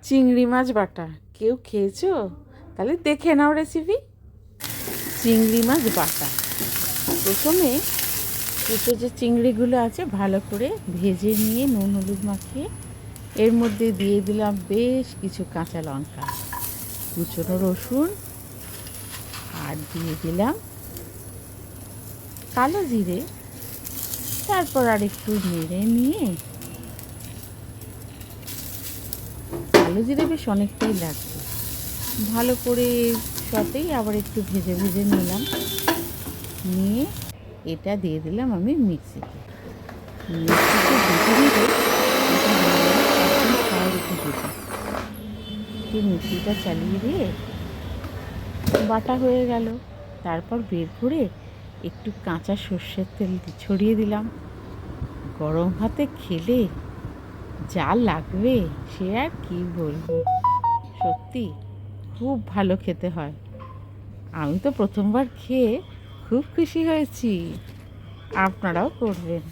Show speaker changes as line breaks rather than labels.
চিংড়ি মাছ বাটা কেউ খেয়েছো? তাহলে দেখে নাও রেসিপি। চিংড়ি মাছ বাটা, প্রথমে ছোটো যে চিংড়িগুলো আছে ভালো করে ভেজে নিয়ে নুন হলুদ মাখিয়ে এর মধ্যে দিয়ে দিলাম বেশ কিছু কাঁচা লঙ্কা, কুচনো রসুন, আর দিয়ে দিলাম কালো জিরে। তারপর আর একটু নেড়ে নিয়ে, কালো জিরে বেশ অনেকটাই লাগবে, ভালো করে সাথেই আবার একটু ভেজে ভেজে নিলাম। নিয়ে এটা দিয়ে দিলাম আমি মিক্সিতে দিতে একটু মিক্সিটা চালিয়ে দিয়ে বাটা হয়ে গেল। তারপর বের করে একটু কাঁচা সর্ষের তেল ছড়িয়ে দিলাম। গরম ভাতে খেলে যা লাগবে সে আর কি বলবো, সত্যি খুব ভালো খেতে হয়। আমি তো প্রথমবার খেয়ে খুব খুশি হয়েছি, আপনারাও করবেন।